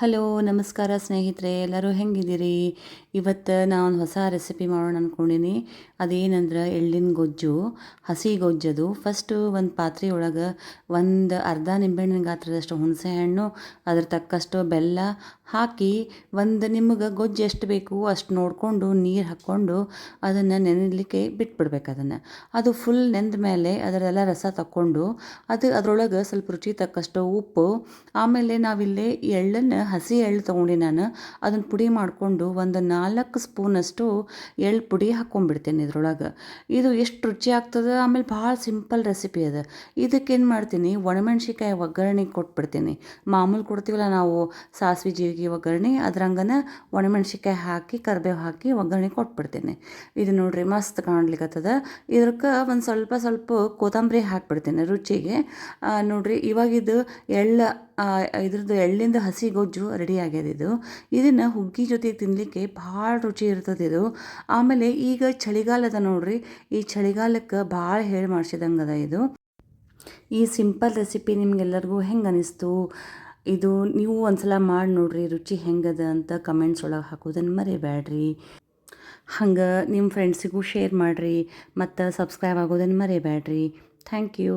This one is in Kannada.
ಹಲೋ ನಮಸ್ಕಾರ ಸ್ನೇಹಿತರೆ, ಎಲ್ಲರೂ ಹೆಂಗಿದ್ದೀರಿ? ಇವತ್ತು ನಾನು ಹೊಸ ರೆಸಿಪಿ ಮಾಡೋಣ ಅಂದ್ಕೊಂಡೀನಿ. ಅದೇನಂದ್ರೆ ಎಳ್ಳಿನ ಗೊಜ್ಜು, ಹಸಿ ಗೊಜ್ಜದು. ಫಸ್ಟು ಒಂದು ಪಾತ್ರೆ ಒಳಗೆ ಒಂದು ಅರ್ಧ ನಿಂಬೆಹಣ್ಣಿನ ಗಾತ್ರದಷ್ಟು ಹುಣಸೆ ಹಣ್ಣು, ಅದ್ರ ತಕ್ಕಷ್ಟು ಬೆಲ್ಲ ಹಾಕಿ ನಿಮಗೆ ಗೊಜ್ಜು ಎಷ್ಟು ಬೇಕು ಅಷ್ಟು ನೋಡಿಕೊಂಡು ನೀರು ಹಾಕ್ಕೊಂಡು ಅದನ್ನು ನೆನೆಯಲಿಕ್ಕೆ ಬಿಟ್ಬಿಡ್ಬೇಕು. ಅದು ಫುಲ್ ನೆಂದ ಮೇಲೆ ಅದರೆಲ್ಲ ರಸ ತಕ್ಕೊಂಡು ಅದರೊಳಗೆ ಸ್ವಲ್ಪ ರುಚಿ ತಕ್ಕಷ್ಟು ಉಪ್ಪು, ಆಮೇಲೆ ನಾವಿಲ್ಲಿ ಎಳ್ಳನ್ನು ಹಸಿ ಎಳ್ಳು ತೊಗೊಂಡು ನಾನು ಅದನ್ನು ಪುಡಿ ಮಾಡಿಕೊಂಡು ಒಂದು 4 ಸ್ಪೂನಷ್ಟು ಎಳ್ಳು ಪುಡಿ ಹಾಕ್ಕೊಂಡ್ಬಿಡ್ತೇನೆ ಇದ್ರೊಳಗೆ. ಇದು ಎಷ್ಟು ರುಚಿ ಆಗ್ತದೆ. ಆಮೇಲೆ ಭಾಳ ಸಿಂಪಲ್ ರೆಸಿಪಿ ಅದು. ಇದಕ್ಕೇನು ಮಾಡ್ತೀನಿ, ಒಣಮೆಣ್ಸಿಕಾಯಿ ಒಗ್ಗರಣೆ ಕೊಟ್ಬಿಡ್ತೀನಿ. ಮಾಮೂಲು ಕೊಡ್ತೀವಲ್ಲ ನಾವು ಸಾಸಿವೆ ಜೀರಿಗೆ ಒಗ್ಗರಣೆ, ಅದ್ರಂಗನ ಒಣಮೆಣ್ಸಿಕಾಯಿ ಹಾಕಿ ಕರಿಬೇವು ಹಾಕಿ ಒಗ್ಗರಣೆ ಕೊಟ್ಬಿಡ್ತೀನಿ. ಇದು ನೋಡ್ರಿ ಮಸ್ತ್ ಕಾಣ್ಲಿಕ್ಕತ್ತದ. ಇದಕ್ಕೆ ಒಂದು ಸ್ವಲ್ಪ ಕೊತ್ತಂಬರಿ ಹಾಕ್ಬಿಡ್ತೀನಿ ರುಚಿಗೆ. ನೋಡ್ರಿ ಇವಾಗಿದು ಇದ್ರದ್ದು ಎಳ್ಳಿಂದ ಹಸಿ ಗೊಜ್ಜು ರೆಡಿ ಆಗ್ಯದ. ಇದನ್ನು ಹುಗ್ಗಿ ಜೊತೆಗೆ ತಿನ್ನಲಿಕ್ಕೆ ಭಾಳ ರುಚಿ ಇರ್ತದೆ ಇದು. ಆಮೇಲೆ ಈಗ ಚಳಿಗಾಲದ ನೋಡ್ರಿ, ಈ ಚಳಿಗಾಲಕ್ಕೆ ಭಾಳ ಹೇಳಿ ಮಾಡಿಸಿದಂಗದ ಇದು. ಈ ಸಿಂಪಲ್ ರೆಸಿಪಿ ನಿಮ್ಗೆಲ್ಲರಿಗೂ ಹೆಂಗೆ ಅನಿಸ್ತು? ಇದು ನೀವು ಒಂದ್ಸಲ ಮಾಡಿ ನೋಡ್ರಿ, ರುಚಿ ಹೆಂಗದ ಅಂತ ಕಮೆಂಟ್ಸ್ ಒಳಗೆ ಹಾಕೋದನ್ನು ಮರಿಬೇಡ್ರಿ. ಹಂಗೆ ನಿಮ್ಮ ಫ್ರೆಂಡ್ಸಿಗೂ ಶೇರ್ ಮಾಡಿರಿ ಮತ್ತು ಸಬ್ಸ್ಕ್ರೈಬ್ ಆಗೋದನ್ನು ಮರಿಬೇಡ್ರಿ. Thank you.